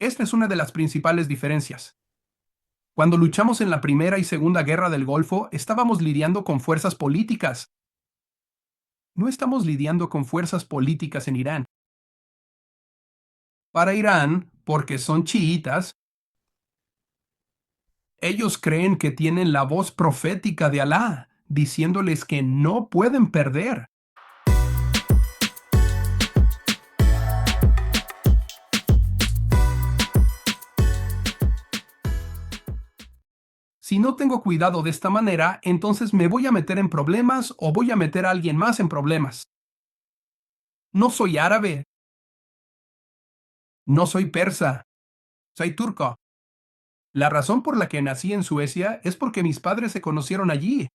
Esta es una de las principales diferencias. Cuando luchamos en la Primera y Segunda Guerra del Golfo, estábamos lidiando con fuerzas políticas. No estamos lidiando con fuerzas políticas en Irán. Para Irán, porque son chiitas, ellos creen que tienen la voz profética de Alá, diciéndoles que no pueden perder. Si no tengo cuidado de esta manera, entonces me voy a meter en problemas o voy a meter a alguien más en problemas. No soy árabe, no soy persa, soy turco. La razón por la que nací en Suecia es porque mis padres se conocieron allí.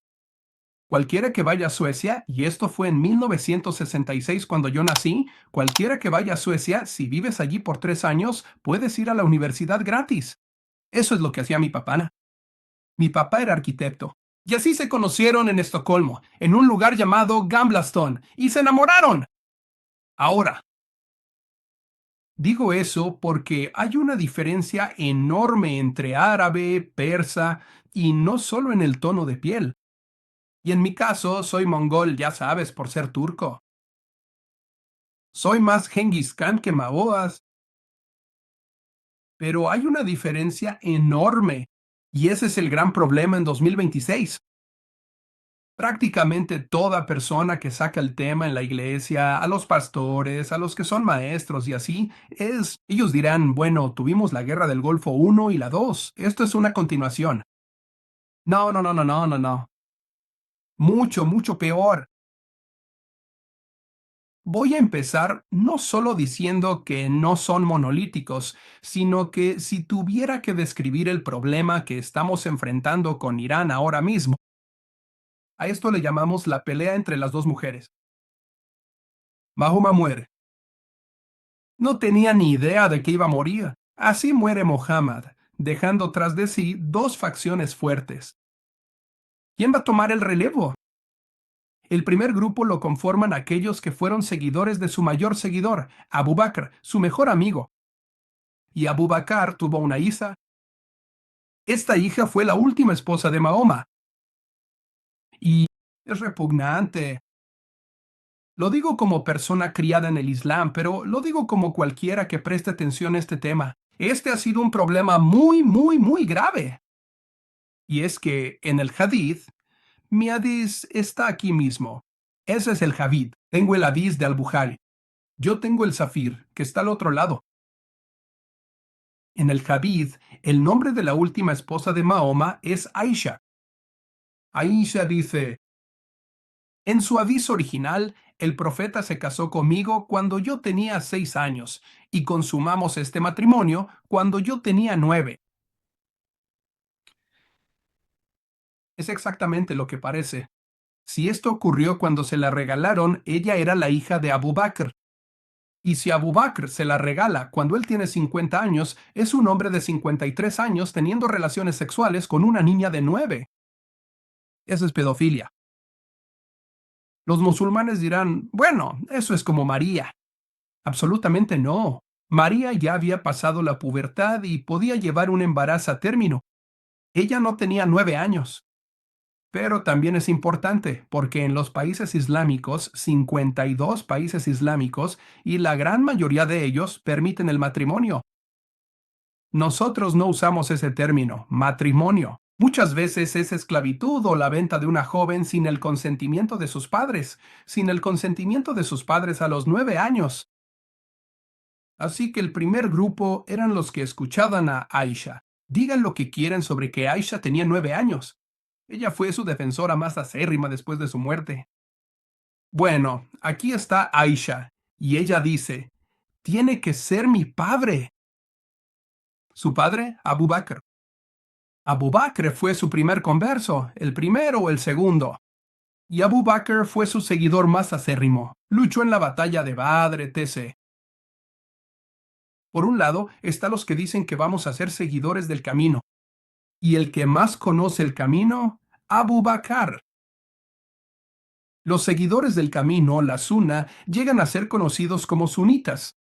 Cualquiera que vaya a Suecia, y esto fue en 1966 cuando yo nací, cualquiera que vaya a Suecia, si vives allí por 3 años, puedes ir a la universidad gratis. Eso es lo que hacía mi papá. Mi papá era arquitecto. Y así se conocieron en Estocolmo, en un lugar llamado Gambleston, y se enamoraron. Ahora, digo eso porque hay una diferencia enorme entre árabe, persa, y no solo en el tono de piel. Y en mi caso, soy mongol, ya sabes, por ser turco. Soy más Genghis Khan que Maoas. Pero hay una diferencia enorme. Y ese es el gran problema en 2026. Prácticamente toda persona que saca el tema en la iglesia, a los pastores, a los que son maestros y así, ellos dirán, bueno, tuvimos la guerra del Golfo uno y la 2. Esto es una continuación. No, no, no, no, no, no, no. Mucho, mucho peor. Voy a empezar no solo diciendo que no son monolíticos, sino que si tuviera que describir el problema que estamos enfrentando con Irán ahora mismo, a esto le llamamos la pelea entre las dos mujeres. Mahoma muere. No tenía ni idea de que iba a morir. Así muere Mohammed, dejando tras de sí dos facciones fuertes. ¿Quién va a tomar el relevo? El primer grupo lo conforman aquellos que fueron seguidores de su mayor seguidor, Abu Bakr, su mejor amigo. Y Abu Bakr tuvo una hija. Esta hija fue la última esposa de Mahoma. Y es repugnante. Lo digo como persona criada en el Islam, pero lo digo como cualquiera que preste atención a este tema. Este ha sido un problema muy, muy, muy grave. Y es que en el Hadith, mi hadith está aquí mismo. Ese es el Hadith. Tengo el hadith de Al-Bukhari. Yo tengo el Zafir, que está al otro lado. En el Hadith, el nombre de la última esposa de Mahoma es Aisha. Aisha dice, en su hadith original, el profeta se casó conmigo cuando yo tenía 6 años y consumamos este matrimonio cuando yo tenía 9. Es exactamente lo que parece. Si esto ocurrió cuando se la regalaron, ella era la hija de Abu Bakr. Y si Abu Bakr se la regala cuando él tiene 50 años, es un hombre de 53 años teniendo relaciones sexuales con una niña de 9. Eso es pedofilia. Los musulmanes dirán, bueno, eso es como María. Absolutamente no. María ya había pasado la pubertad y podía llevar un embarazo a término. Ella no tenía 9 años. Pero también es importante porque en los países islámicos, 52 países islámicos, y la gran mayoría de ellos permiten el matrimonio. Nosotros no usamos ese término, matrimonio. Muchas veces es esclavitud o la venta de una joven sin el consentimiento de sus padres, sin el consentimiento de sus padres a los 9 años. Así que el primer grupo eran los que escuchaban a Aisha. Digan lo que quieran sobre que Aisha tenía 9 años. Ella fue su defensora más acérrima después de su muerte. Bueno, aquí está Aisha, y ella dice, tiene que ser mi padre. Su padre, Abu Bakr. Abu Bakr fue su primer converso, el primero o el segundo. Y Abu Bakr fue su seguidor más acérrimo. Luchó en la batalla de Badr, etc. Por un lado, están los que dicen que vamos a ser seguidores del camino. Y el que más conoce el camino, Abu Bakr. Los seguidores del camino, la Sunna, llegan a ser conocidos como sunitas.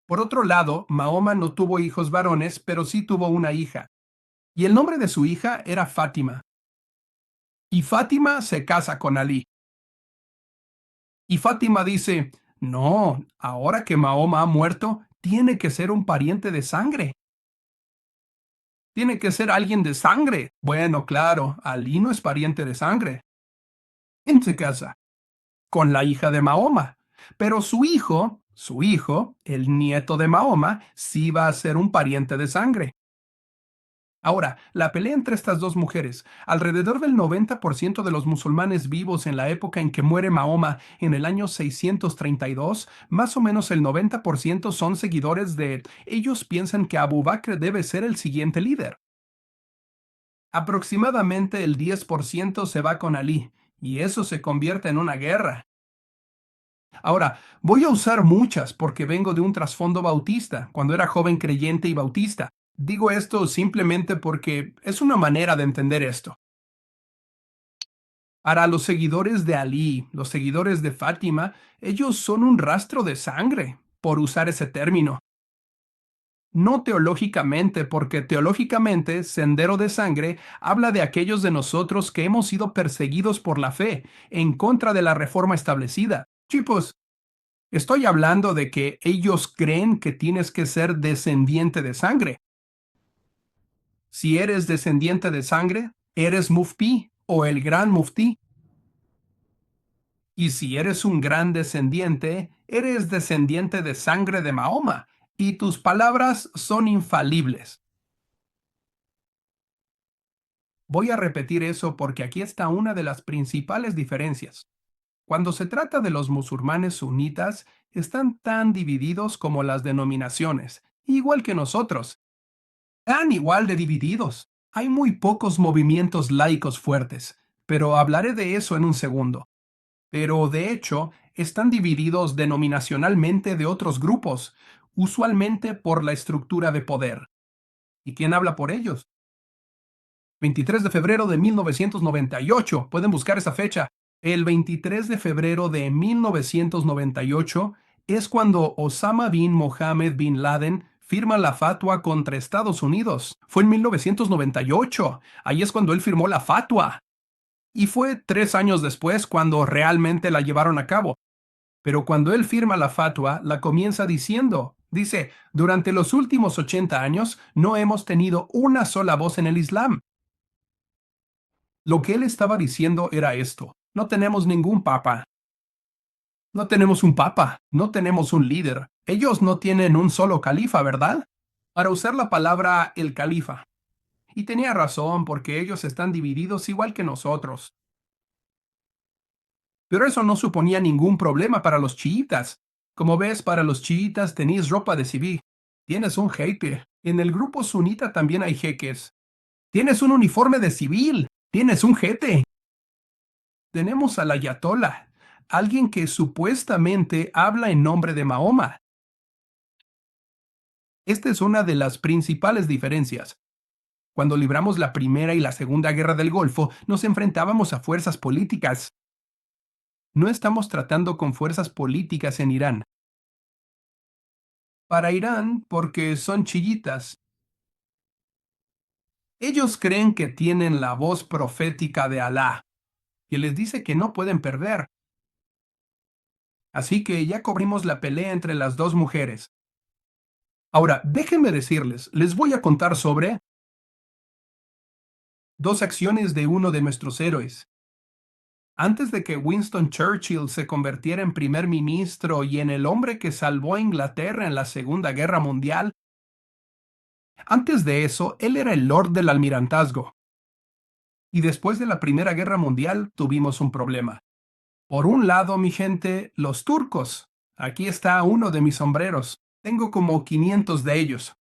Por otro lado, Mahoma no tuvo hijos varones, pero sí tuvo una hija. Y el nombre de su hija era Fátima. Y Fátima se casa con Ali. Y Fátima dice, no, ahora que Mahoma ha muerto, tiene que ser un pariente de sangre. Tiene que ser alguien de sangre. Bueno, claro, Ali no es pariente de sangre. ¿Quién se casa? Con la hija de Mahoma. Pero su hijo, el nieto de Mahoma, sí va a ser un pariente de sangre. Ahora, la pelea entre estas dos mujeres, alrededor del 90% de los musulmanes vivos en la época en que muere Mahoma en el año 632, más o menos el 90% son seguidores de... Ellos piensan que Abu Bakr debe ser el siguiente líder. Aproximadamente el 10% se va con Ali, y eso se convierte en una guerra. Ahora, voy a usar muchas porque vengo de un trasfondo bautista, cuando era joven creyente y bautista. Digo esto simplemente porque es una manera de entender esto. Para los seguidores de Ali, los seguidores de Fátima, ellos son un rastro de sangre, por usar ese término. No teológicamente, porque teológicamente, sendero de sangre habla de aquellos de nosotros que hemos sido perseguidos por la fe, en contra de la reforma establecida. Chicos, estoy hablando de que ellos creen que tienes que ser descendiente de sangre. Si eres descendiente de sangre, eres muftí o el gran muftí. Y si eres un gran descendiente, eres descendiente de sangre de Mahoma, y tus palabras son infalibles. Voy a repetir eso porque aquí está una de las principales diferencias. Cuando se trata de los musulmanes sunitas, están tan divididos como las denominaciones, igual que nosotros. Tan igual de divididos. Hay muy pocos movimientos laicos fuertes, pero hablaré de eso en un segundo. Pero de hecho, están divididos denominacionalmente de otros grupos, usualmente por la estructura de poder. ¿Y quién habla por ellos? 23 de febrero de 1998. Pueden buscar esa fecha. El 23 de febrero de 1998 es cuando Osama bin Mohammed bin Laden firma la fatwa contra Estados Unidos. Fue en 1998. Ahí es cuando él firmó la fatwa. Y fue 3 años después cuando realmente la llevaron a cabo. Pero cuando él firma la fatwa, la comienza diciendo, dice, durante los últimos 80 años no hemos tenido una sola voz en el Islam. Lo que él estaba diciendo era esto, no tenemos ningún papa, no tenemos un papa, no tenemos un líder. Ellos no tienen un solo califa, ¿verdad? Para usar la palabra el califa. Y tenía razón porque ellos están divididos igual que nosotros. Pero eso no suponía ningún problema para los chiitas. Como ves, para los chiitas tenéis ropa de civil. Tienes un jeque. En el grupo sunita también hay jeques. Tienes un uniforme de civil. Tienes un jete. Tenemos al ayatollah, alguien que supuestamente habla en nombre de Mahoma. Esta es una de las principales diferencias. Cuando libramos la Primera y la Segunda Guerra del Golfo, nos enfrentábamos a fuerzas políticas. No estamos tratando con fuerzas políticas en Irán. Para Irán, porque son chiitas. Ellos creen que tienen la voz profética de Alá, que les dice que no pueden perder. Así que ya cubrimos la pelea entre las dos mujeres. Ahora, déjenme decirles, les voy a contar sobre dos acciones de uno de nuestros héroes. Antes de que Winston Churchill se convirtiera en primer ministro y en el hombre que salvó a Inglaterra en la Segunda Guerra Mundial, antes de eso, él era el Lord del Almirantazgo. Y después de la Primera Guerra Mundial tuvimos un problema. Por un lado, mi gente, los turcos. Aquí está uno de mis sombreros. Tengo como 500 de ellos.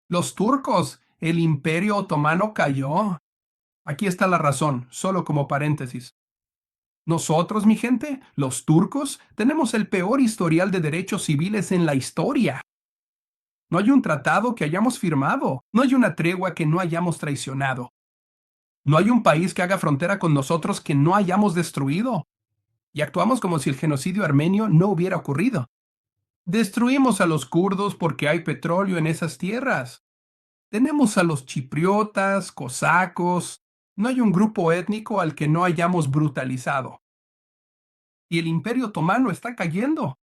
Los turcos, el Imperio Otomano cayó. Aquí está la razón, solo como paréntesis. Nosotros, mi gente, los turcos, tenemos el peor historial de derechos civiles en la historia. No hay un tratado que hayamos firmado. No hay una tregua que no hayamos traicionado. No hay un país que haga frontera con nosotros que no hayamos destruido. Y actuamos como si el genocidio armenio no hubiera ocurrido. Destruimos a los kurdos porque hay petróleo en esas tierras. Tenemos a los chipriotas, cosacos. No hay un grupo étnico al que no hayamos brutalizado. Y el Imperio Otomano está cayendo.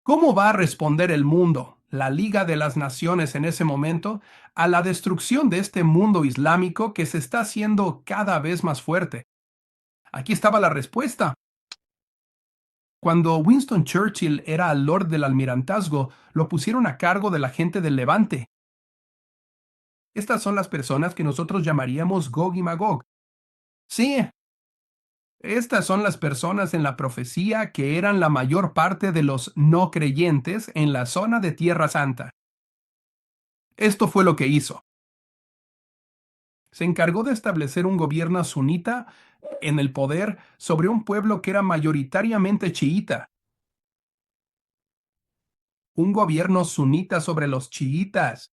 ¿Cómo va a responder el mundo, la Liga de las Naciones en ese momento, a la destrucción de este mundo islámico que se está haciendo cada vez más fuerte? Aquí estaba la respuesta. Cuando Winston Churchill era Lord del Almirantazgo, lo pusieron a cargo de la gente del Levante. Estas son las personas que nosotros llamaríamos Gog y Magog. Sí, estas son las personas en la profecía que eran la mayor parte de los no creyentes en la zona de Tierra Santa. Esto fue lo que hizo. Se encargó de establecer un gobierno sunita en el poder sobre un pueblo que era mayoritariamente chiita. Un gobierno sunita sobre los chiitas.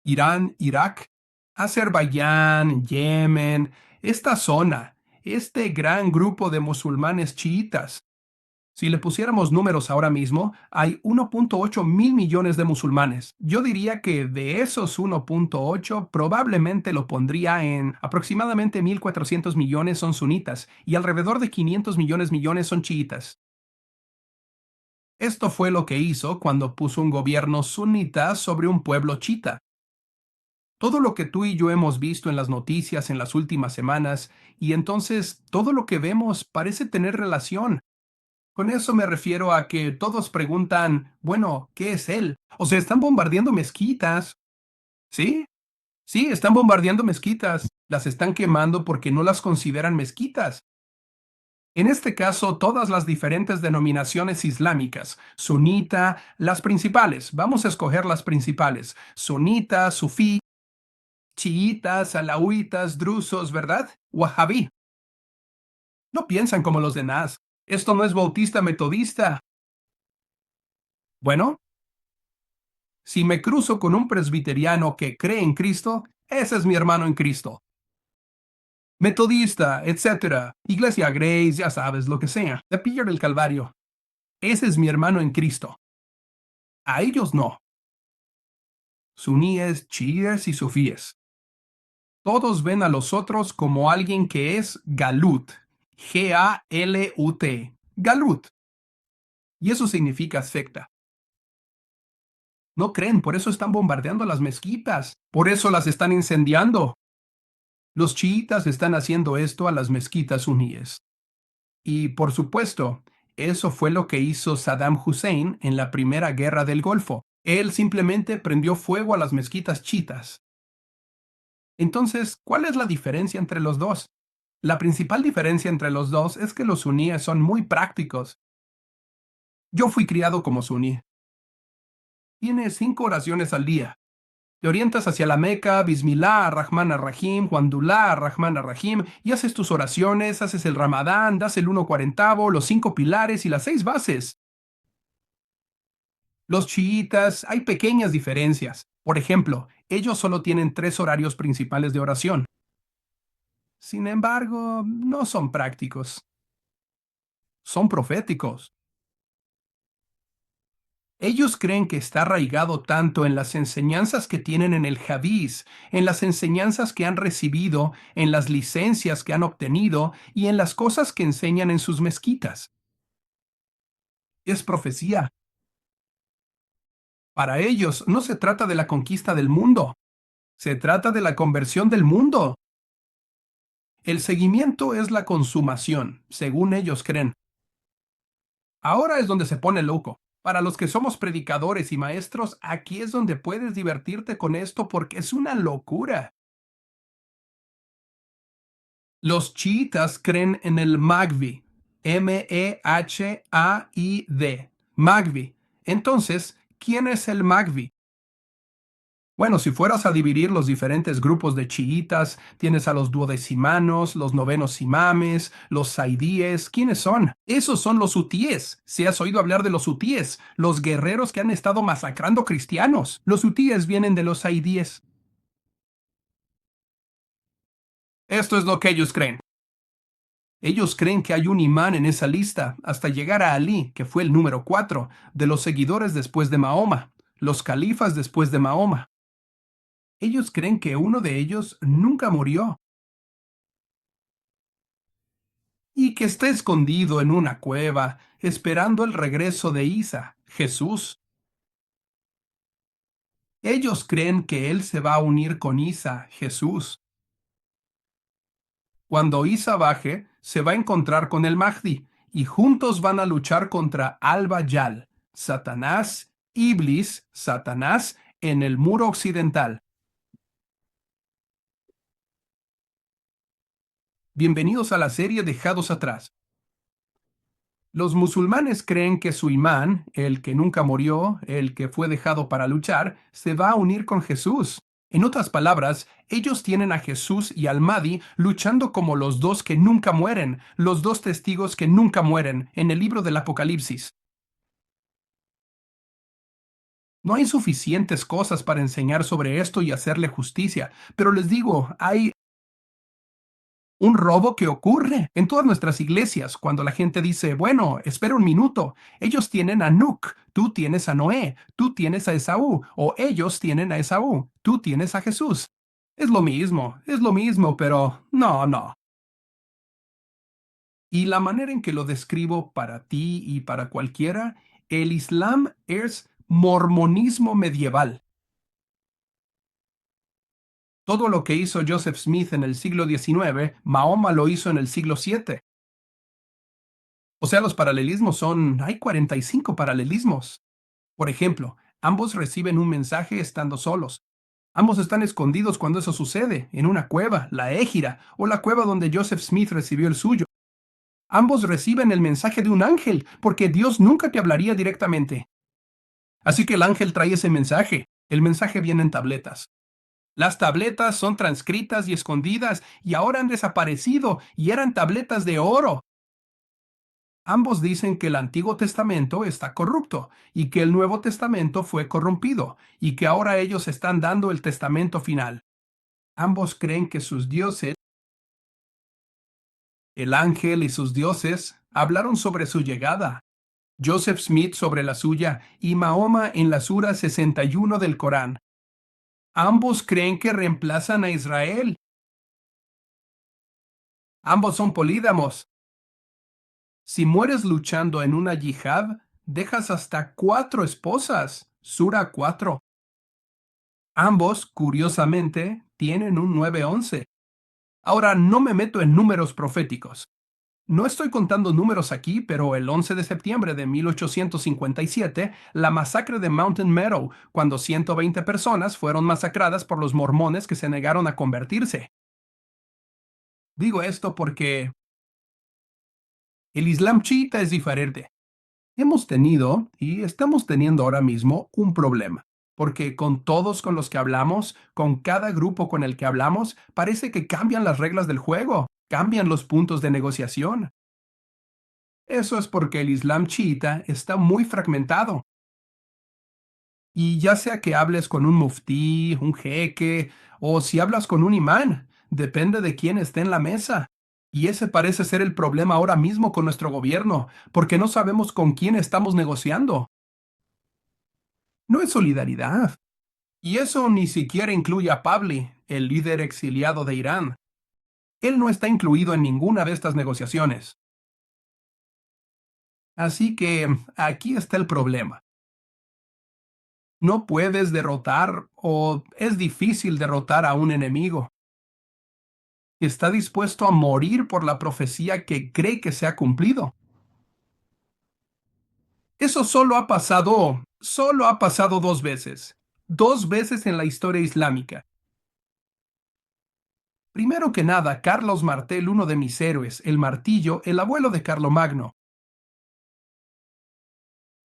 Irán, Irak, Azerbaiyán, Yemen, esta zona, este gran grupo de musulmanes chiitas. Si le pusiéramos números ahora mismo, hay 1.8 mil millones de musulmanes. Yo diría que de esos 1.8 probablemente lo pondría en aproximadamente 1.400 millones son sunitas y alrededor de 500 millones son chiitas. Esto fue lo que hizo cuando puso un gobierno sunita sobre un pueblo chiita. Todo lo que tú y yo hemos visto en las noticias en las últimas semanas, y entonces todo lo que vemos parece tener relación. Con eso me refiero a que todos preguntan, bueno, ¿qué es él? O sea, están bombardeando mezquitas. ¿Sí? Sí, están bombardeando mezquitas. Las están quemando porque no las consideran mezquitas. En este caso, todas las diferentes denominaciones islámicas, sunita, las principales, vamos a escoger las principales, sunita, sufí, chiitas, alauitas, drusos, ¿verdad? Wahhabí. No piensan como los demás. Esto no es bautista metodista. Bueno, si me cruzo con un presbiteriano que cree en Cristo, ese es mi hermano en Cristo. Metodista, etcétera. Iglesia Grace, ya sabes, lo que sea. De Pillar del Calvario. Ese es mi hermano en Cristo. A ellos no. Suníes, chiíes y sufíes. Todos ven a los otros como alguien que es galut. G-A-L-U-T. Galut. Y eso significa secta. No creen, por eso están bombardeando las mezquitas. Por eso las están incendiando. Los chiitas están haciendo esto a las mezquitas suníes. Y por supuesto, eso fue lo que hizo Saddam Hussein en la Primera Guerra del Golfo. Él simplemente prendió fuego a las mezquitas chiitas. Entonces, ¿cuál es la diferencia entre los dos? La principal diferencia entre los dos es que los suníes son muy prácticos. Yo fui criado como suní. Tienes 5 oraciones al día. Te orientas hacia la Meca, Bismillah, Ar-Rahman Ar-Rahim, Juandullah, Ar-Rahman Ar-Rahim, y haces tus oraciones, haces el Ramadán, das el 1/40, los 5 pilares y las 6 bases. Los chiitas, hay pequeñas diferencias. Por ejemplo, ellos solo tienen 3 horarios principales de oración. Sin embargo, no son prácticos. Son proféticos. Ellos creen que está arraigado tanto en las enseñanzas que tienen en el Hadís, en las enseñanzas que han recibido, en las licencias que han obtenido y en las cosas que enseñan en sus mezquitas. Es profecía. Para ellos no se trata de la conquista del mundo, se trata de la conversión del mundo. El seguimiento es la consumación, según ellos creen. Ahora es donde se pone loco. Para los que somos predicadores y maestros, aquí es donde puedes divertirte con esto porque es una locura. Los chiitas creen en el Mahdi, M-E-H-A-I-D, Mahdi. Entonces, ¿quién es el Mahdi? Bueno, si fueras a dividir los diferentes grupos de chiitas, tienes a los duodecimanos, los novenos imames, los zaidíes. ¿Quiénes son? Esos son los hutíes. Si has oído hablar de los hutíes, los guerreros que han estado masacrando cristianos. Los hutíes vienen de los zaidíes. Esto es lo que ellos creen. Ellos creen que hay un imán en esa lista, hasta llegar a Ali, que fue el número 4 de los seguidores después de Mahoma, los califas después de Mahoma. Ellos creen que uno de ellos nunca murió y que está escondido en una cueva, esperando el regreso de Isa, Jesús. Ellos creen que él se va a unir con Isa, Jesús. Cuando Isa baje, se va a encontrar con el Mahdi y juntos van a luchar contra Al-Bayal, Satanás, Iblis, Satanás, en el muro occidental. Bienvenidos a la serie Dejados atrás. Los musulmanes creen que su imán, el que nunca murió, el que fue dejado para luchar, se va a unir con Jesús. En otras palabras, ellos tienen a Jesús y al Mahdi luchando como los dos que nunca mueren, los dos testigos que nunca mueren, en el libro del Apocalipsis. No hay suficientes cosas para enseñar sobre esto y hacerle justicia, pero les digo, hay un robo que ocurre en todas nuestras iglesias cuando la gente dice, bueno, espera un minuto, ellos tienen a Nuc, tú tienes a Noé, tú tienes a Esaú, o ellos tienen a Esaú, tú tienes a Jesús. Es lo mismo, pero no, no. Y la manera en que lo describo para ti y para cualquiera, el Islam es mormonismo medieval. Todo lo que hizo Joseph Smith en el siglo XIX, Mahoma lo hizo en el siglo VII. O sea, los paralelismos hay 45 paralelismos. Por ejemplo, ambos reciben un mensaje estando solos. Ambos están escondidos cuando eso sucede, en una cueva, la Égira, o la cueva donde Joseph Smith recibió el suyo. Ambos reciben el mensaje de un ángel, porque Dios nunca te hablaría directamente. Así que el ángel trae ese mensaje. El mensaje viene en tabletas. Las tabletas son transcritas y escondidas, y ahora han desaparecido, y eran tabletas de oro. Ambos dicen que el Antiguo Testamento está corrupto y que el Nuevo Testamento fue corrompido y que ahora ellos están dando el testamento final. Ambos creen que sus dioses, el ángel y sus dioses, hablaron sobre su llegada. Joseph Smith sobre la suya y Mahoma en la Sura 61 del Corán. Ambos creen que reemplazan a Israel. Ambos son polígamos. Si mueres luchando en una yihad, dejas hasta 4 esposas. Sura 4. Ambos, curiosamente, tienen un 911. Ahora, no me meto en números proféticos. No estoy contando números aquí, pero el 11 de septiembre de 1857, la masacre de Mountain Meadow, cuando 120 personas fueron masacradas por los mormones que se negaron a convertirse. Digo esto porque el Islam chiita es diferente. Hemos tenido y estamos teniendo ahora mismo un problema, porque con todos con los que hablamos, con cada grupo con el que hablamos, parece que cambian las reglas del juego, cambian los puntos de negociación. Eso es porque el Islam chiita está muy fragmentado. Y ya sea que hables con un muftí, un jeque, o si hablas con un imán, depende de quién esté en la mesa. Y ese parece ser el problema ahora mismo con nuestro gobierno, porque no sabemos con quién estamos negociando. No es solidaridad. Y eso ni siquiera incluye a Pavli, el líder exiliado de Irán. Él no está incluido en ninguna de estas negociaciones. Así que aquí está el problema. No puedes derrotar o es difícil derrotar a un enemigo. Está dispuesto a morir por la profecía que cree que se ha cumplido. Eso solo ha pasado 2 veces. 2 veces en la historia islámica. Primero que nada, Carlos Martel, uno de mis héroes, el martillo, el abuelo de Carlomagno.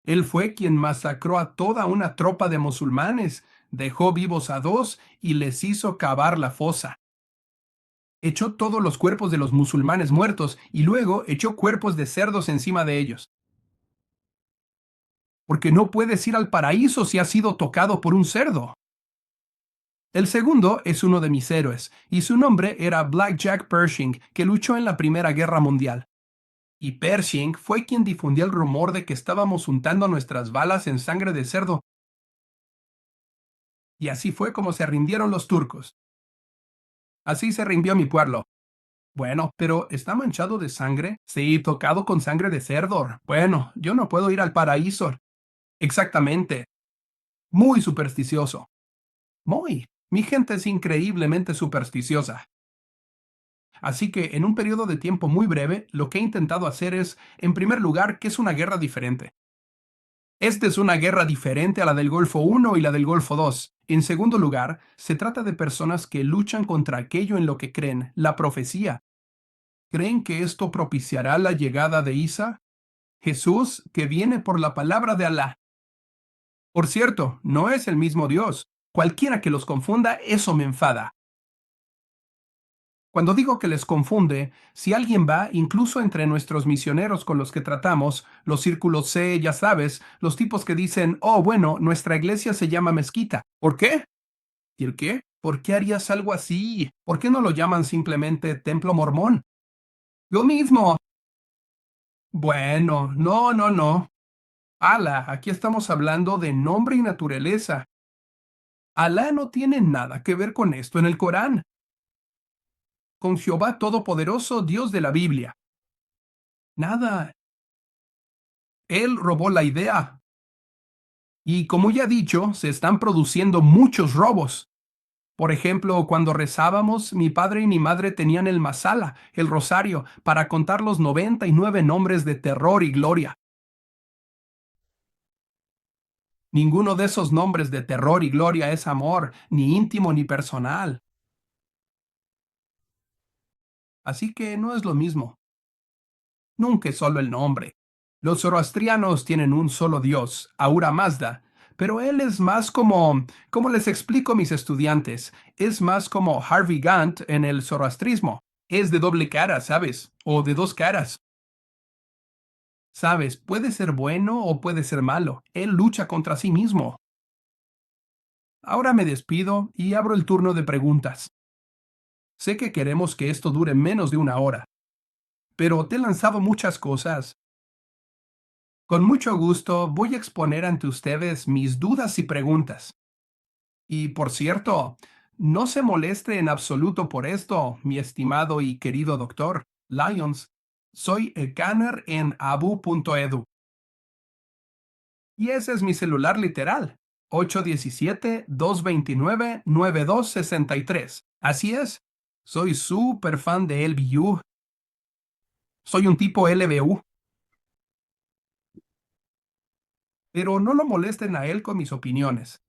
Él fue quien masacró a toda una tropa de musulmanes, dejó vivos a 2 y les hizo cavar la fosa. Echó todos los cuerpos de los musulmanes muertos y luego echó cuerpos de cerdos encima de ellos. Porque no puedes ir al paraíso si has sido tocado por un cerdo. El segundo es uno de mis héroes, y su nombre era Blackjack Pershing, que luchó en la Primera Guerra Mundial. Y Pershing fue quien difundió el rumor de que estábamos untando nuestras balas en sangre de cerdo, y así fue como se rindieron los turcos. Así se rindió mi pueblo. Bueno, pero ¿está manchado de sangre? Sí, tocado con sangre de cerdo. Bueno, yo no puedo ir al paraíso. Exactamente. Muy supersticioso. Muy. Mi gente es increíblemente supersticiosa. Así que en un periodo de tiempo muy breve, lo que he intentado hacer es, en primer lugar, que es una guerra diferente. Esta es una guerra diferente a la del Golfo I y la del Golfo II. En segundo lugar, se trata de personas que luchan contra aquello en lo que creen, la profecía. ¿Creen que esto propiciará la llegada de Isa? Jesús, que viene por la palabra de Alá. Por cierto, no es el mismo Dios. Cualquiera que los confunda, eso me enfada. Cuando digo que les confunde, si alguien va, incluso entre nuestros misioneros con los que tratamos, los círculos C, ya sabes, los tipos que dicen, oh, bueno, nuestra iglesia se llama mezquita. ¿Por qué? ¿Y el qué? ¿Por qué harías algo así? ¿Por qué no lo llaman simplemente templo mormón? Yo mismo. Bueno, no, no, no. Alá, aquí estamos hablando de nombre y naturaleza. Alá no tiene nada que ver con esto en el Corán. Con Jehová Todopoderoso, Dios de la Biblia. Nada. Él robó la idea. Y como ya he dicho, se están produciendo muchos robos. Por ejemplo, cuando rezábamos, mi padre y mi madre tenían el masala, el rosario, para contar los 99 nombres de terror y gloria. Ninguno de esos nombres de terror y gloria es amor, ni íntimo ni personal. Así que no es lo mismo. Nunca es solo el nombre. Los zoroastrianos tienen un solo dios, Ahura Mazda, pero él es más como les explico a mis estudiantes, es más como Harvey Gantt en el zoroastrismo. Es de doble cara, ¿sabes? O de dos caras. ¿Sabes? Puede ser bueno o puede ser malo. Él lucha contra sí mismo. Ahora me despido y abro el turno de preguntas. Sé que queremos que esto dure menos de una hora, pero te he lanzado muchas cosas. Con mucho gusto voy a exponer ante ustedes mis dudas y preguntas. Y por cierto, no se moleste en absoluto por esto, mi estimado y querido doctor Lyons. Soy el Canner en abu.edu. Y ese es mi celular literal, 817-229-9263. Así es, soy súper fan de LBU. Soy un tipo LBU. Pero no lo molesten a él con mis opiniones.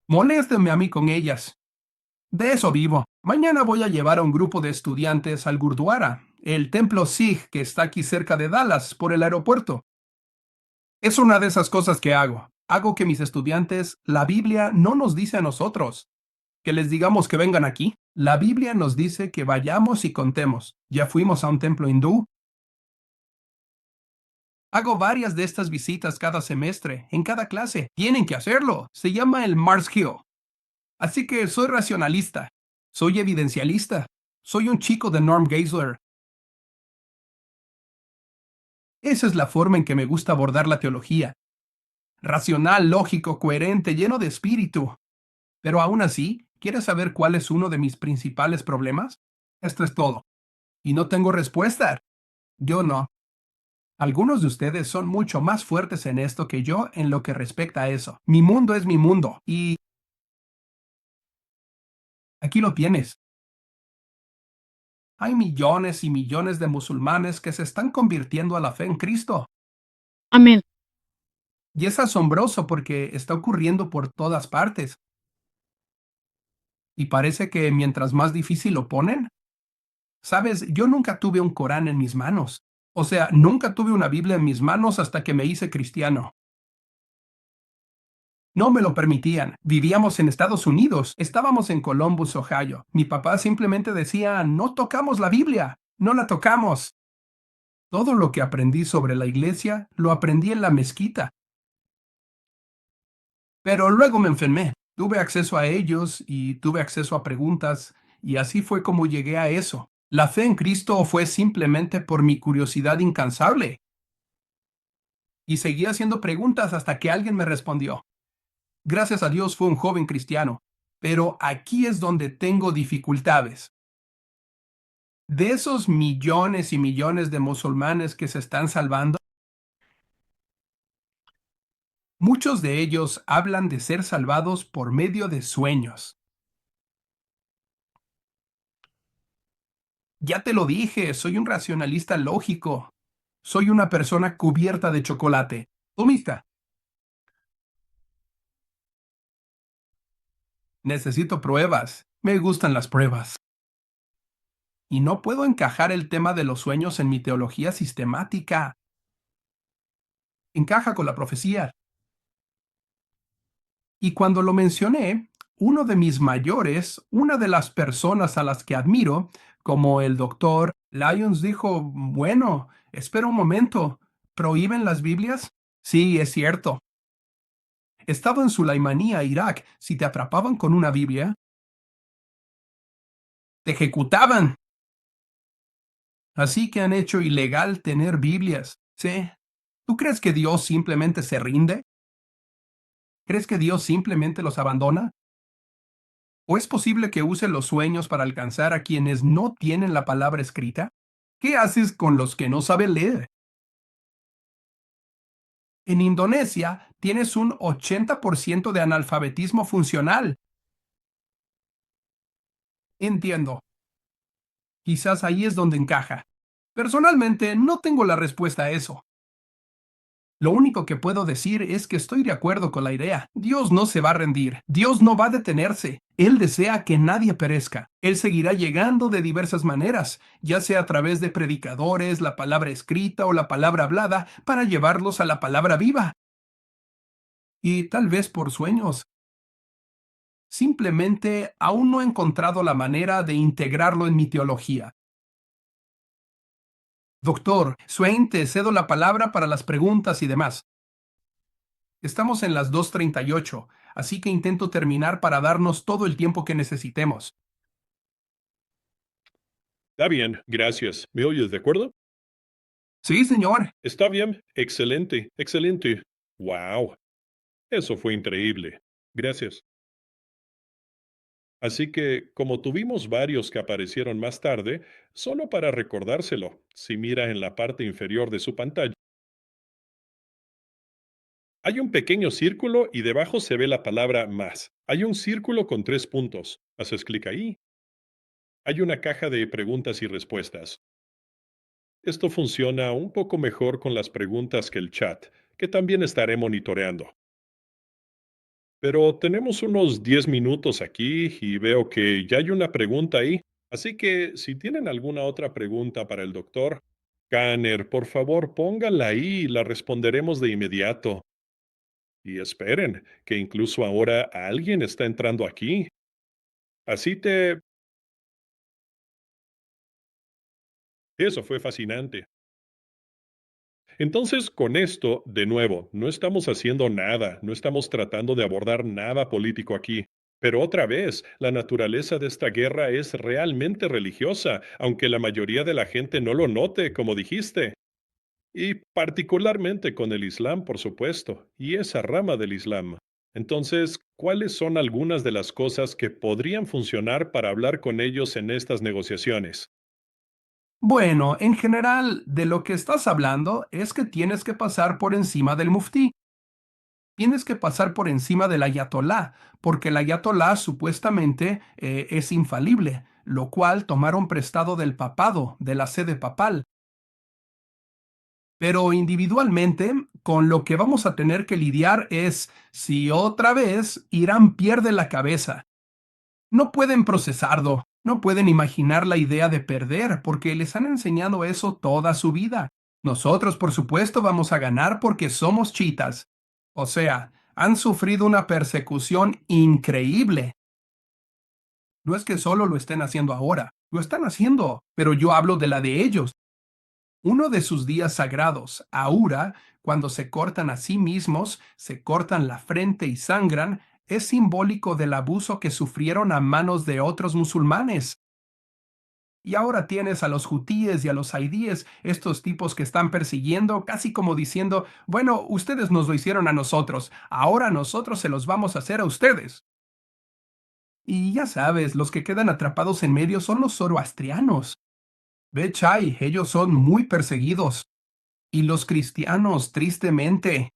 Moléstenme a mí con ellas. De eso vivo. Mañana voy a llevar a un grupo de estudiantes al Gurdwara, el templo Sikh que está aquí cerca de Dallas, por el aeropuerto. Es una de esas cosas que hago. Hago que mis estudiantes, la Biblia no nos dice a nosotros que les digamos que vengan aquí. La Biblia nos dice que vayamos y contemos. Ya fuimos a un templo hindú. Hago varias de estas visitas cada semestre, en cada clase. Tienen que hacerlo. Se llama el Mars Hill. Así que soy racionalista. Soy evidencialista. Soy un chico de Norm Geisler. Esa es la forma en que me gusta abordar la teología. Racional, lógico, coherente, lleno de espíritu. Pero aún así, ¿quieres saber cuál es uno de mis principales problemas? Esto es todo. Y no tengo respuesta. Yo no. Algunos de ustedes son mucho más fuertes en esto que yo en lo que respecta a eso. Mi mundo es mi mundo. Y aquí lo tienes. Hay millones y millones de musulmanes que se están convirtiendo a la fe en Cristo. Amén. Y es asombroso porque está ocurriendo por todas partes. Y parece que mientras más difícil lo ponen, sabes, yo nunca tuve un Corán en mis manos. O sea, nunca tuve una Biblia en mis manos hasta que me hice cristiano. No me lo permitían. Vivíamos en Estados Unidos. Estábamos en Columbus, Ohio. Mi papá simplemente decía, no tocamos la Biblia. No la tocamos. Todo lo que aprendí sobre la iglesia lo aprendí en la mezquita. Pero luego me enfermé. Tuve acceso a ellos y tuve acceso a preguntas, y así fue como llegué a eso. La fe en Cristo fue simplemente por mi curiosidad incansable, y seguí haciendo preguntas hasta que alguien me respondió. Gracias a Dios fue un joven cristiano, pero aquí es donde tengo dificultades. De esos millones y millones de musulmanes que se están salvando, muchos de ellos hablan de ser salvados por medio de sueños. Ya te lo dije, soy un racionalista lógico. Soy una persona cubierta de chocolate. Optimista. Necesito pruebas. Me gustan las pruebas. Y no puedo encajar el tema de los sueños en mi teología sistemática. Encaja con la profecía. Y cuando lo mencioné, uno de mis mayores, una de las personas a las que admiro, como el doctor Lyons, dijo, bueno, espera un momento, ¿prohíben las Biblias? Sí, es cierto. Estaba en Sulaimanía, Irak. Si te atrapaban con una Biblia, te ejecutaban. Así que han hecho ilegal tener Biblias. Sí. ¿Tú crees que Dios simplemente se rinde? ¿Crees que Dios simplemente los abandona? ¿O es posible que use los sueños para alcanzar a quienes no tienen la palabra escrita? ¿Qué haces con los que no saben leer? En Indonesia tienes un 80% de analfabetismo funcional. Entiendo. Quizás ahí es donde encaja. Personalmente, no tengo la respuesta a eso. Lo único que puedo decir es que estoy de acuerdo con la idea. Dios no se va a rendir. Dios no va a detenerse. Él desea que nadie perezca. Él seguirá llegando de diversas maneras, ya sea a través de predicadores, la palabra escrita o la palabra hablada, para llevarlos a la palabra viva. Y tal vez por sueños. Simplemente aún no he encontrado la manera de integrarlo en mi teología. Doctor, Swain, te cedo la palabra para las preguntas y demás. Estamos en las 2:38, así que intento terminar para darnos todo el tiempo que necesitemos. Está bien, gracias. ¿Me oyes, de acuerdo? Sí, señor. Está bien, excelente, excelente. Wow, eso fue increíble. Gracias. Así que, como tuvimos varios que aparecieron más tarde, solo para recordárselo, si mira en la parte inferior de su pantalla, hay un pequeño círculo y debajo se ve la palabra más. Hay un círculo con 3 puntos. Haces clic ahí. Hay una caja de preguntas y respuestas. Esto funciona un poco mejor con las preguntas que el chat, que también estaré monitoreando. Pero tenemos unos 10 minutos aquí y veo que ya hay una pregunta ahí. Así que si tienen alguna otra pregunta para el doctor Kanner, por favor pónganla ahí y la responderemos de inmediato. Y esperen, que incluso ahora alguien está entrando aquí. Así te... Eso fue fascinante. Entonces, con esto, de nuevo, no estamos haciendo nada, no estamos tratando de abordar nada político aquí. Pero otra vez, la naturaleza de esta guerra es realmente religiosa, aunque la mayoría de la gente no lo note, como dijiste. Y particularmente con el Islam, por supuesto, y esa rama del Islam. Entonces, ¿cuáles son algunas de las cosas que podrían funcionar para hablar con ellos en estas negociaciones? Bueno, en general, de lo que estás hablando es que tienes que pasar por encima del muftí. Tienes que pasar por encima del ayatolá, porque el ayatolá supuestamente es infalible, lo cual tomaron prestado del papado, de la sede papal. Pero individualmente, con lo que vamos a tener que lidiar es si otra vez Irán pierde la cabeza. No pueden procesarlo, no pueden imaginar la idea de perder, porque les han enseñado eso toda su vida. Nosotros, por supuesto, vamos a ganar porque somos chiitas. O sea, han sufrido una persecución increíble. No es que solo lo estén haciendo ahora, lo están haciendo, pero yo hablo de la de ellos. Uno de sus días sagrados, Ahura, cuando se cortan a sí mismos, se cortan la frente y sangran, Es simbólico del abuso que sufrieron a manos de otros musulmanes. Y ahora tienes a los hutíes y a los aidíes, estos tipos que están persiguiendo, casi como diciendo, bueno, ustedes nos lo hicieron a nosotros, ahora nosotros se los vamos a hacer a ustedes. Y ya sabes, los que quedan atrapados en medio son los zoroastrianos. Ve, Chai, ellos son muy perseguidos. Y los cristianos, tristemente.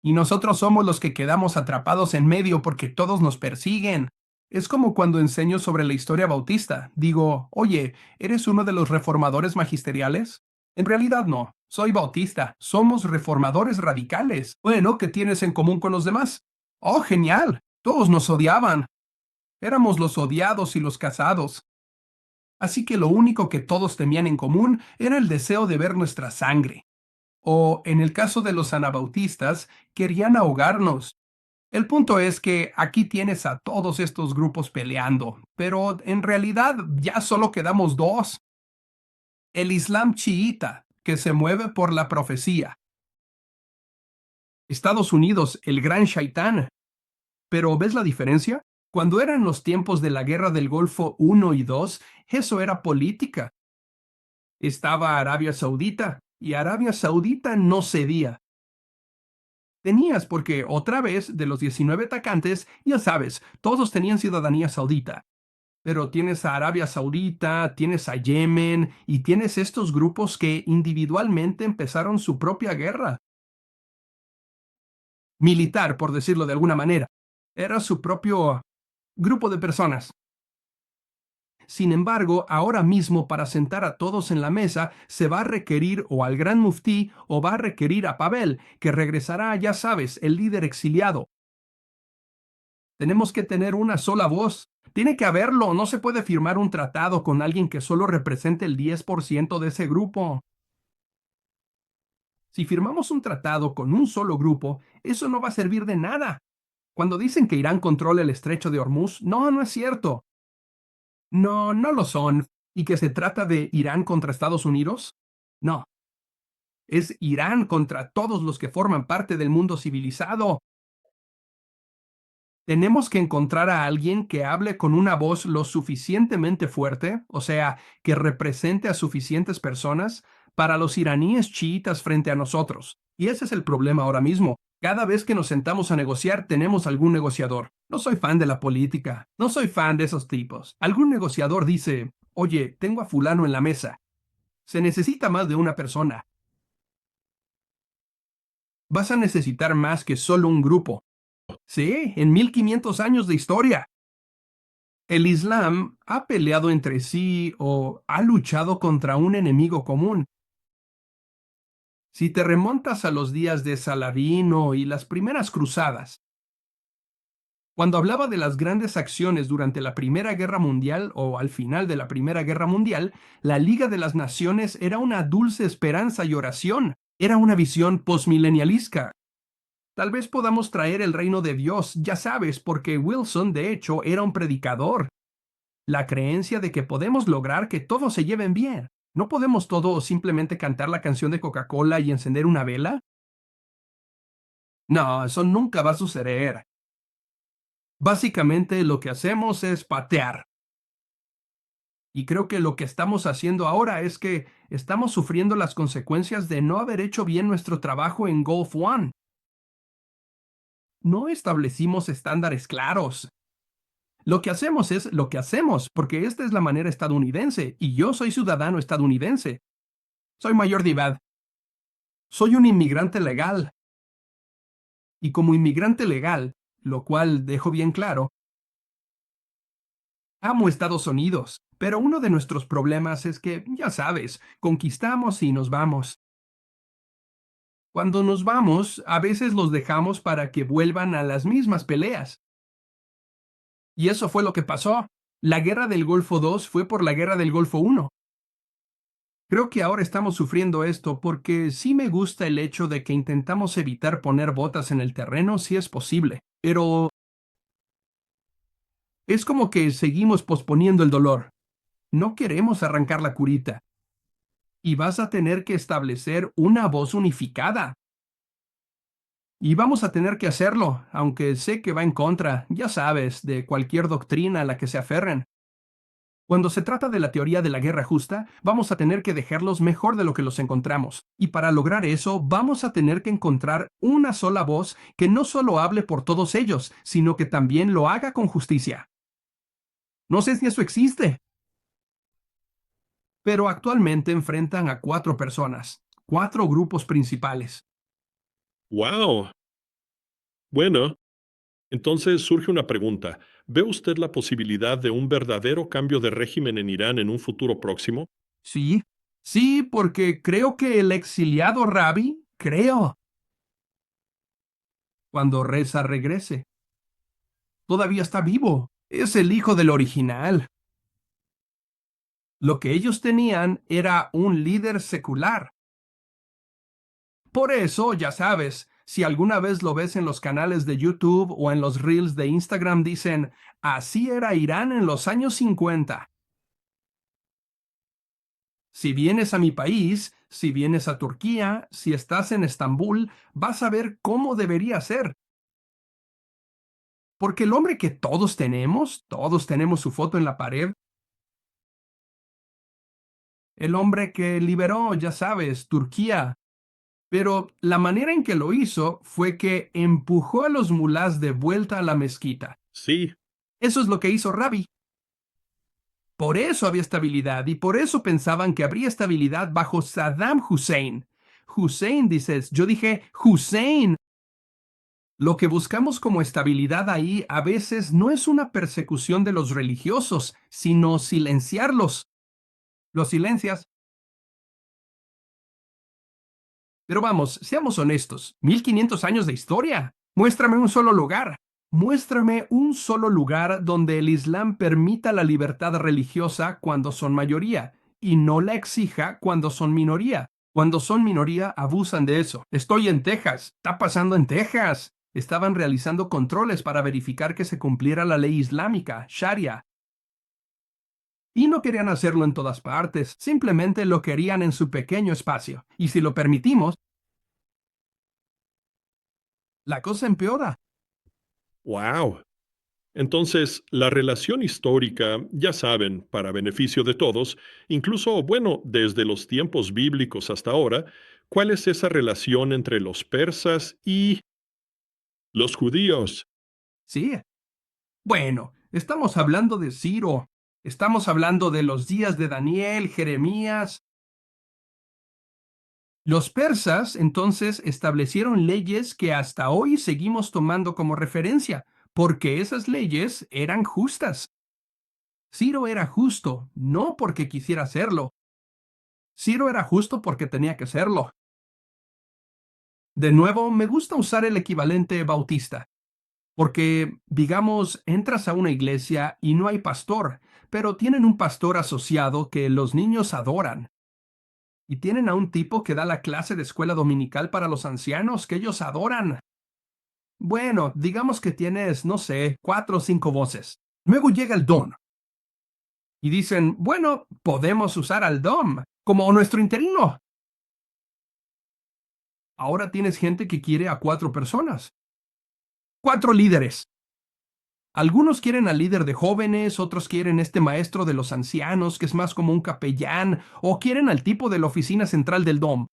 Y nosotros somos los que quedamos atrapados en medio porque todos nos persiguen. Es como cuando enseño sobre la historia bautista. Digo, oye, ¿eres uno de los reformadores magisteriales? En realidad no, soy bautista. Somos reformadores radicales. Bueno, ¿qué tienes en común con los demás? Oh, genial. Todos nos odiaban. Éramos los odiados y los casados. Así que lo único que todos tenían en común era el deseo de ver nuestra sangre. O, en el caso de los anabautistas, querían ahogarnos. El punto es que aquí tienes a todos estos grupos peleando, pero en realidad ya solo quedamos dos. El Islam chiita, que se mueve por la profecía. Estados Unidos, el gran shaitán. Pero ¿ves la diferencia? Cuando eran los tiempos de la Guerra del Golfo I y II, eso era política. Estaba Arabia Saudita, y Arabia Saudita no cedía. Tenías porque, otra vez, de los 19 atacantes, ya sabes, todos tenían ciudadanía saudita. Pero tienes a Arabia Saudita, tienes a Yemen y tienes estos grupos que individualmente empezaron su propia guerra. Militar, por decirlo de alguna manera. Era su propio grupo de personas. Sin embargo, ahora mismo para sentar a todos en la mesa se va a requerir o al gran muftí o va a requerir a Pavel, que regresará, ya sabes, el líder exiliado. Tenemos que tener una sola voz. Tiene que haberlo. No se puede firmar un tratado con alguien que solo represente el 10% de ese grupo. Si firmamos un tratado con un solo grupo, eso no va a servir de nada. Cuando dicen que Irán controla el estrecho de Hormuz, no, no es cierto. No, no lo son. ¿Y que se trata de Irán contra Estados Unidos? No. Es Irán contra todos los que forman parte del mundo civilizado. Tenemos que encontrar a alguien que hable con una voz lo suficientemente fuerte, o sea, que represente a suficientes personas para los iraníes chiitas frente a nosotros. Y ese es el problema ahora mismo. Cada vez que nos sentamos a negociar, tenemos algún negociador. No soy fan de la política, no soy fan de esos tipos. Algún negociador dice, oye, tengo a fulano en la mesa. Se necesita más de una persona. Vas a necesitar más que solo un grupo. Sí, en 1500 años de historia. El Islam ha peleado entre sí o ha luchado contra un enemigo común. Si te remontas a los días de Saladino y las primeras cruzadas, cuando hablaba de las grandes acciones durante la Primera Guerra Mundial o al final de la Primera Guerra Mundial, la Liga de las Naciones era una dulce esperanza y oración. Era una visión posmilenialista. Tal vez podamos traer el reino de Dios, ya sabes, porque Wilson, de hecho, era un predicador. La creencia de que podemos lograr que todos se lleven bien. ¿No podemos todos simplemente cantar la canción de Coca-Cola y encender una vela? No, eso nunca va a suceder. Básicamente lo que hacemos es patear. Y creo que lo que estamos haciendo ahora es que estamos sufriendo las consecuencias de no haber hecho bien nuestro trabajo en Gulf One. No establecimos estándares claros. Lo que hacemos es lo que hacemos, porque esta es la manera estadounidense, y yo soy ciudadano estadounidense. Soy mayor de edad. Soy un inmigrante legal. Y como inmigrante legal, lo cual dejo bien claro, amo Estados Unidos, pero uno de nuestros problemas es que, ya sabes, conquistamos y nos vamos. Cuando nos vamos, a veces los dejamos para que vuelvan a las mismas peleas. Y eso fue lo que pasó. La guerra del Golfo II fue por la guerra del Golfo I. Creo que ahora estamos sufriendo esto porque sí me gusta el hecho de que intentamos evitar poner botas en el terreno si es posible, pero es como que seguimos posponiendo el dolor. No queremos arrancar la curita. Y vas a tener que establecer una voz unificada. Y vamos a tener que hacerlo, aunque sé que va en contra, ya sabes, de cualquier doctrina a la que se aferren. Cuando se trata de la teoría de la guerra justa, vamos a tener que dejarlos mejor de lo que los encontramos. Y para lograr eso, vamos a tener que encontrar una sola voz que no solo hable por todos ellos, sino que también lo haga con justicia. No sé si eso existe, pero actualmente enfrentan a cuatro personas, cuatro grupos principales. ¡Wow! Bueno, entonces surge una pregunta. ¿Ve usted la posibilidad de un verdadero cambio de régimen en Irán en un futuro próximo? Sí, sí, porque creo que el exiliado Rabi, cuando Reza regrese, todavía está vivo. Es el hijo del original. Lo que ellos tenían era un líder secular. Por eso, ya sabes, si alguna vez lo ves en los canales de YouTube o en los reels de Instagram, dicen, así era Irán en los años 50. Si vienes a mi país, si vienes a Turquía, si estás en Estambul, vas a ver cómo debería ser. Porque el hombre que todos tenemos su foto en la pared, el hombre que liberó, ya sabes, Turquía. Pero la manera en que lo hizo fue que empujó a los mulás de vuelta a la mezquita. Sí, Eso es lo que hizo Rabi. Por eso había estabilidad y por eso pensaban que habría estabilidad bajo Saddam Hussein. Hussein, dices, yo dije Hussein. Lo que buscamos como estabilidad ahí a veces no es una persecución de los religiosos, sino silenciarlos. Los silencias. Pero vamos, seamos honestos, 1500 años de historia. Muéstrame un solo lugar. Muéstrame un solo lugar donde el Islam permita la libertad religiosa cuando son mayoría y no la exija cuando son minoría. Cuando son minoría abusan de eso. Estoy en Texas. Está pasando en Texas. Estaban realizando controles para verificar que se cumpliera la ley islámica, Sharia. Y no querían hacerlo en todas partes, simplemente lo querían en su pequeño espacio. Y si lo permitimos, la cosa empeora. wow. Entonces, la relación histórica, ya saben, para beneficio de todos, incluso, bueno, desde los tiempos bíblicos hasta ahora, ¿cuál es esa relación entre los persas y los judíos? Sí. Bueno, estamos hablando de Ciro. Estamos hablando de los días de Daniel, Jeremías. Los persas entonces establecieron leyes que hasta hoy seguimos tomando como referencia, porque esas leyes eran justas. Ciro era justo, no porque quisiera serlo. Ciro era justo porque tenía que serlo. De nuevo, me gusta usar el equivalente bautista. Porque, digamos, entras a una iglesia y no hay pastor, pero tienen un pastor asociado que los niños adoran. Y tienen a un tipo que da la clase de escuela dominical para los ancianos que ellos adoran. Bueno, digamos que tienes, no sé, cuatro o cinco voces. Luego llega el don. Y dicen, bueno, podemos usar al dom como nuestro interino. Ahora tienes gente que quiere a cuatro personas. Cuatro líderes. Algunos quieren al líder de jóvenes, otros quieren este maestro de los ancianos, que es más como un capellán, o quieren al tipo de la oficina central del DOM.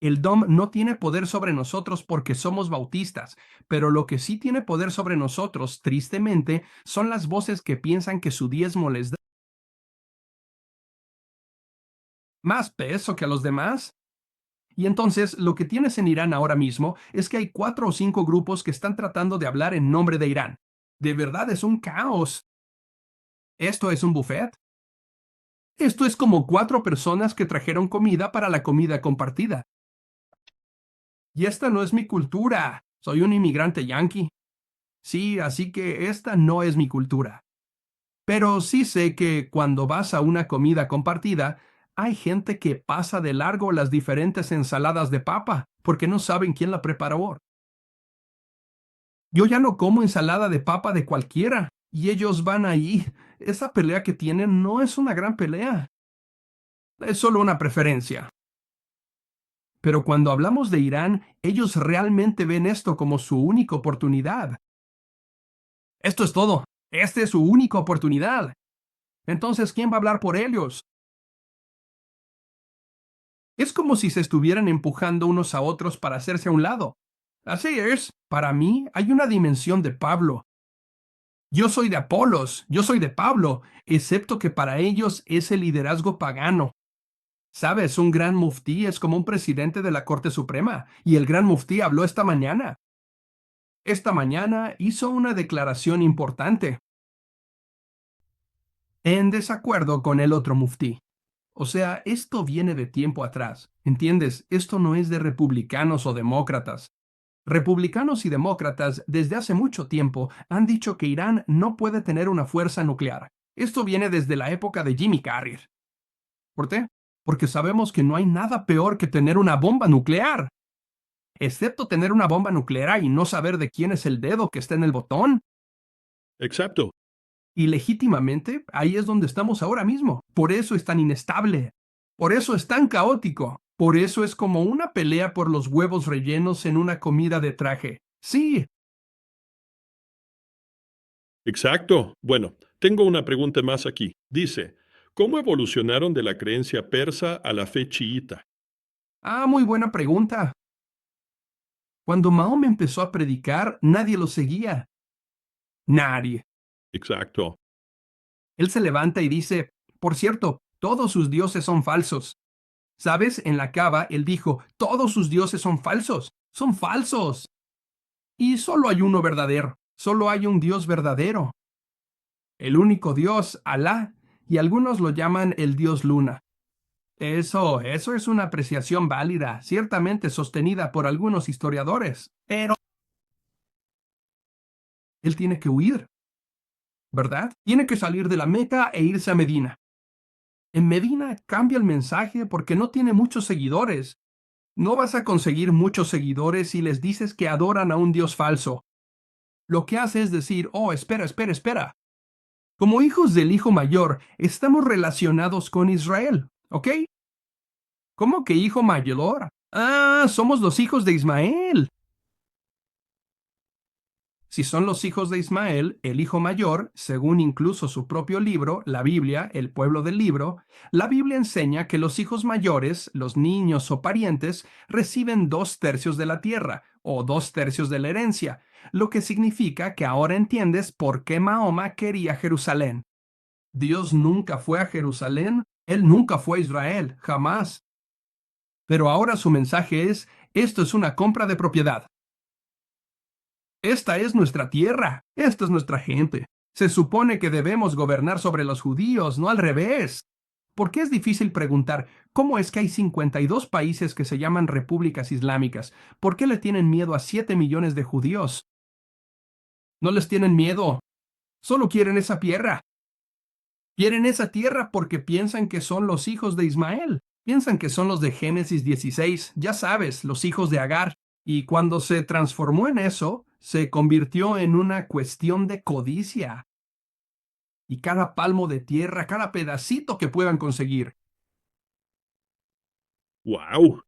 El DOM no tiene poder sobre nosotros porque somos bautistas, pero lo que sí tiene poder sobre nosotros, tristemente, son las voces que piensan que su diezmo les da más peso que a los demás. Y entonces, lo que tienes en Irán ahora mismo es que hay cuatro o cinco grupos que están tratando de hablar en nombre de Irán. De verdad es un caos. ¿Esto es un buffet? Esto es como cuatro personas que trajeron comida para la comida compartida. Y esta no es mi cultura. Soy un inmigrante yanqui. Sí, así que esta no es mi cultura. Pero sí sé que cuando vas a una comida compartida, hay gente que pasa de largo las diferentes ensaladas de papa porque no saben quién la preparó. Yo ya no como ensalada de papa de cualquiera y ellos van ahí. Esa pelea que tienen no es una gran pelea. Es solo una preferencia. Pero cuando hablamos de Irán, ellos realmente ven esto como su única oportunidad. Esto es todo. Esta es su única oportunidad. Entonces, ¿quién va a hablar por ellos? Es como si se estuvieran empujando unos a otros para hacerse a un lado. Así es. Para mí, hay una dimensión de Pablo. Yo soy de Apolos, yo soy de Pablo, excepto que para ellos es el liderazgo pagano. Sabes, un gran muftí es como un presidente de la Corte Suprema, y el gran muftí habló esta mañana. Esta mañana hizo una declaración importante, en desacuerdo con el otro muftí. O sea, esto viene de tiempo atrás. ¿Entiendes? Esto no es de republicanos o demócratas. Republicanos y demócratas desde hace mucho tiempo han dicho que Irán no puede tener una fuerza nuclear. Esto viene desde la época de Jimmy Carter. ¿Por qué? Porque sabemos que no hay nada peor que tener una bomba nuclear. Excepto tener una bomba nuclear y no saber de quién es el dedo que está en el botón. Exacto. Y legítimamente, ahí es donde estamos ahora mismo. Por eso es tan inestable. Por eso es tan caótico. Por eso es como una pelea por los huevos rellenos en una comida de traje. Sí. Exacto. Bueno, tengo una pregunta más aquí. Dice, ¿cómo evolucionaron de la creencia persa a la fe chiita? Ah, muy buena pregunta. Cuando Mahoma empezó a predicar, nadie lo seguía. Nadie. Exacto. Él se levanta y dice, por cierto, todos sus dioses son falsos. ¿Sabes? En la Cava, él dijo, todos sus dioses son falsos. Son falsos. Y solo hay uno verdadero. Solo hay un Dios verdadero. El único Dios, Alá, y algunos lo llaman el Dios Luna. Eso es una apreciación válida, ciertamente sostenida por algunos historiadores. Pero él tiene que huir, ¿verdad? Tiene que salir de la Meca e irse a Medina. En Medina cambia el mensaje porque no tiene muchos seguidores. No vas a conseguir muchos seguidores si les dices que adoran a un Dios falso. Lo que hace es decir, oh, espera, espera, espera. Como hijos del hijo mayor, estamos relacionados con Israel, ¿ok? ¿Cómo que hijo mayor? Ah, somos los hijos de Ismael. Si son los hijos de Ismael, el hijo mayor, según incluso su propio libro, la Biblia, el pueblo del libro, la Biblia enseña que los hijos mayores, los niños o parientes, reciben 2/3 de la tierra o 2/3 de la herencia, lo que significa que ahora entiendes por qué Mahoma quería Jerusalén. Dios nunca fue a Jerusalén, él nunca fue a Israel, jamás. Pero ahora su mensaje es, esto es una compra de propiedad. Esta es nuestra tierra, esta es nuestra gente. Se supone que debemos gobernar sobre los judíos, no al revés. ¿Por qué es difícil preguntar cómo es que hay 52 países que se llaman repúblicas islámicas? ¿Por qué le tienen miedo a 7 millones de judíos? No les tienen miedo, solo quieren esa tierra. Quieren esa tierra porque piensan que son los hijos de Ismael. Piensan que son los de Génesis 16, ya sabes, los hijos de Agar. Y cuando se transformó en eso, se convirtió en una cuestión de codicia. Y cada palmo de tierra, cada pedacito que puedan conseguir. ¡Wow!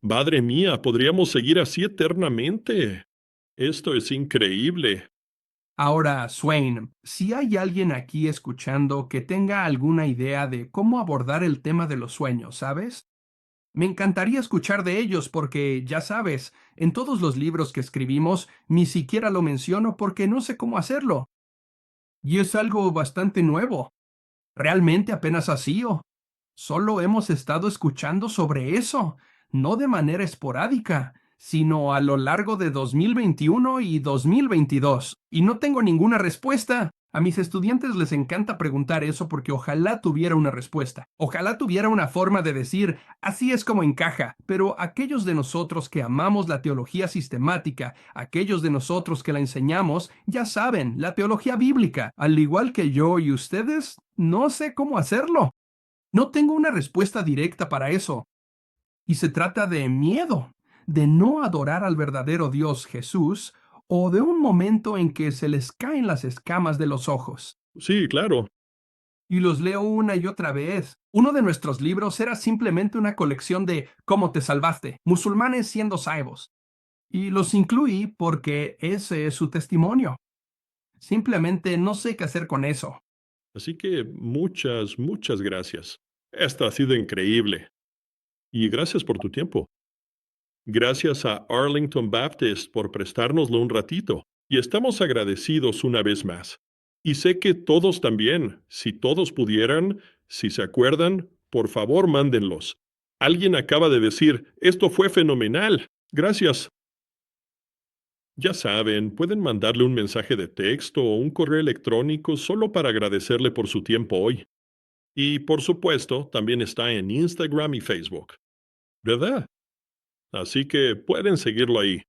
Madre mía, podríamos seguir así eternamente. Esto es increíble. Ahora, Swain, si hay alguien aquí escuchando que tenga alguna idea de cómo abordar el tema de los sueños, ¿sabes? Me encantaría escuchar de ellos porque, ya sabes, en todos los libros que escribimos ni siquiera lo menciono porque no sé cómo hacerlo. Y es algo bastante nuevo. Realmente apenas así o solo hemos estado escuchando sobre eso, no de manera esporádica, sino a lo largo de 2021 y 2022. Y no tengo ninguna respuesta. A mis estudiantes les encanta preguntar eso porque ojalá tuviera una respuesta. Ojalá tuviera una forma de decir, así es como encaja. Pero aquellos de nosotros que amamos la teología sistemática, aquellos de nosotros que la enseñamos, ya saben, la teología bíblica, al igual que yo y ustedes, no sé cómo hacerlo. No tengo una respuesta directa para eso. Y se trata de miedo, de no adorar al verdadero Dios Jesús, o de un momento en que se les caen las escamas de los ojos. Sí, claro. Y los leo una y otra vez. Uno de nuestros libros era simplemente una colección de cómo te salvaste, musulmanes siendo salvos. Y los incluí porque ese es su testimonio. Simplemente no sé qué hacer con eso. Así que muchas, muchas gracias. Esto ha sido increíble. Y gracias por tu tiempo. Gracias a Arlington Baptist por prestárnoslo un ratito. Y estamos agradecidos una vez más. Y sé que todos también, si todos pudieran, si se acuerdan, por favor mándenlos. Alguien acaba de decir, esto fue fenomenal. Gracias. Ya saben, pueden mandarle un mensaje de texto o un correo electrónico solo para agradecerle por su tiempo hoy. Y por supuesto, también está en Instagram y Facebook, ¿verdad? Así que pueden seguirlo ahí.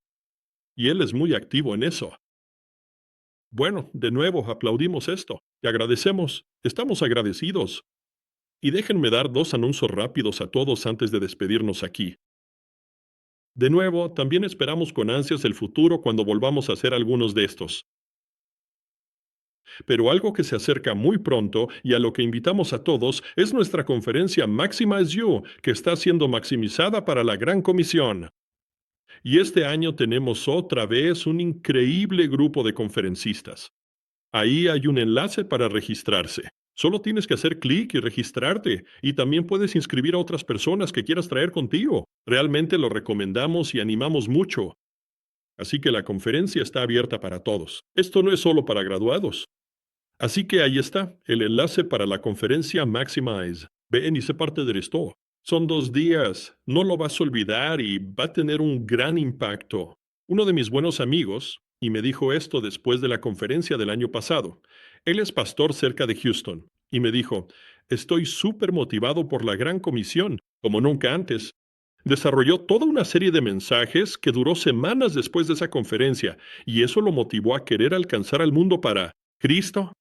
Y él es muy activo en eso. Bueno, de nuevo, aplaudimos esto. Te agradecemos. Estamos agradecidos. Y déjenme dar dos anuncios rápidos a todos antes de despedirnos aquí. De nuevo, también esperamos con ansias el futuro cuando volvamos a hacer algunos de estos. Pero algo que se acerca muy pronto y a lo que invitamos a todos es nuestra conferencia Maximize You, que está siendo maximizada para la Gran Comisión. Y este año tenemos otra vez un increíble grupo de conferencistas. Ahí hay un enlace para registrarse. Solo tienes que hacer clic y registrarte, y también puedes inscribir a otras personas que quieras traer contigo. Realmente lo recomendamos y animamos mucho. Así que la conferencia está abierta para todos. Esto no es solo para graduados. Así que ahí está, el enlace para la conferencia Maximize. Ven y sé parte de esto. Son 2 días, no lo vas a olvidar y va a tener un gran impacto. Uno de mis buenos amigos, y me dijo esto después de la conferencia del año pasado, él es pastor cerca de Houston, y me dijo, estoy súper motivado por la gran comisión, como nunca antes. Desarrolló toda una serie de mensajes que duró semanas después de esa conferencia, y eso lo motivó a querer alcanzar al mundo para Cristo.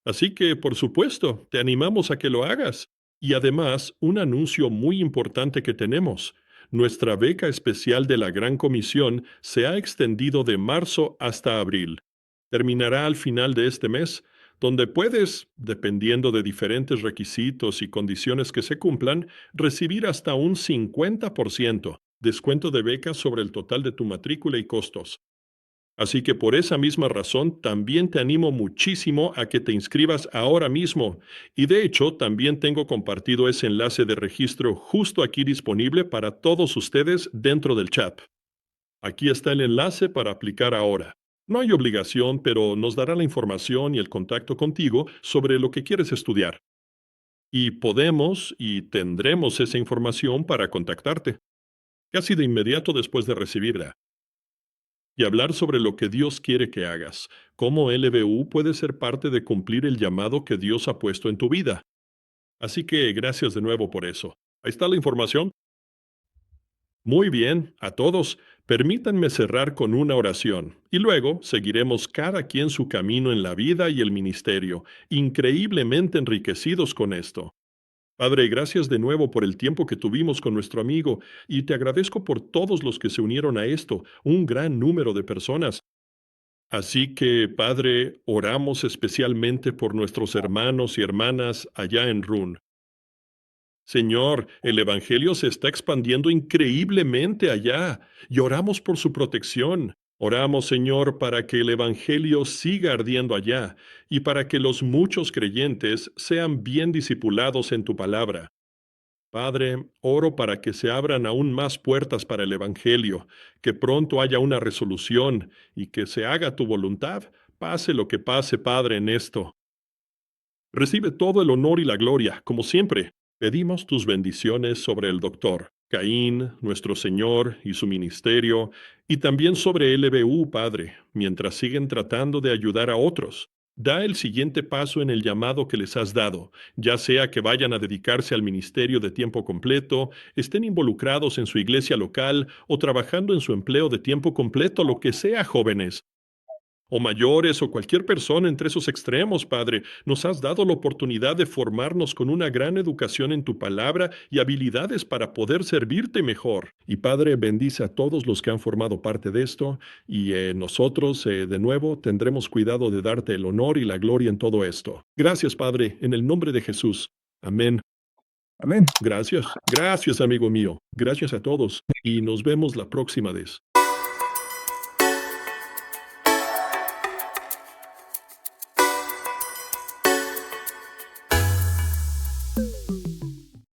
Así que, por supuesto, te animamos a que lo hagas. Y además, un anuncio muy importante que tenemos. Nuestra beca especial de la Gran Comisión se ha extendido de marzo hasta abril. Terminará al final de este mes, donde puedes, dependiendo de diferentes requisitos y condiciones que se cumplan, recibir hasta un 50% descuento de beca sobre el total de tu matrícula y costos. Así que por esa misma razón también te animo muchísimo a que te inscribas ahora mismo. Y de hecho, también tengo compartido ese enlace de registro justo aquí disponible para todos ustedes dentro del chat. Aquí está el enlace para aplicar ahora. No hay obligación, pero nos dará la información y el contacto contigo sobre lo que quieres estudiar. Y podemos y tendremos esa información para contactarte, casi de inmediato después de recibirla y hablar sobre lo que Dios quiere que hagas, cómo LBU puede ser parte de cumplir el llamado que Dios ha puesto en tu vida. Así que gracias de nuevo por eso. Ahí está la información. Muy bien, a todos, permítanme cerrar con una oración, y luego seguiremos cada quien su camino en la vida y el ministerio, increíblemente enriquecidos con esto. Padre, gracias de nuevo por el tiempo que tuvimos con nuestro amigo, y te agradezco por todos los que se unieron a esto, un gran número de personas. Así que, Padre, oramos especialmente por nuestros hermanos y hermanas allá en Run. Señor, el Evangelio se está expandiendo increíblemente allá y oramos por su protección. Oramos, Señor, para que el Evangelio siga ardiendo allá y para que los muchos creyentes sean bien discipulados en tu palabra. Padre, oro para que se abran aún más puertas para el Evangelio, que pronto haya una resolución y que se haga tu voluntad, pase lo que pase, Padre, en esto. Recibe todo el honor y la gloria, como siempre. Pedimos tus bendiciones sobre el doctor Caín, nuestro Señor y su ministerio, y también sobre LBU, Padre, mientras siguen tratando de ayudar a otros. Da el siguiente paso en el llamado que les has dado, ya sea que vayan a dedicarse al ministerio de tiempo completo, estén involucrados en su iglesia local o trabajando en su empleo de tiempo completo, lo que sea, jóvenes o mayores o cualquier persona entre esos extremos, Padre. Nos has dado la oportunidad de formarnos con una gran educación en tu palabra y habilidades para poder servirte mejor. Y Padre, bendice a todos los que han formado parte de esto y nosotros, de nuevo, tendremos cuidado de darte el honor y la gloria en todo esto. Gracias, Padre, en el nombre de Jesús. Amén. Amén. Gracias, gracias amigo mío, gracias a todos y nos vemos la próxima vez.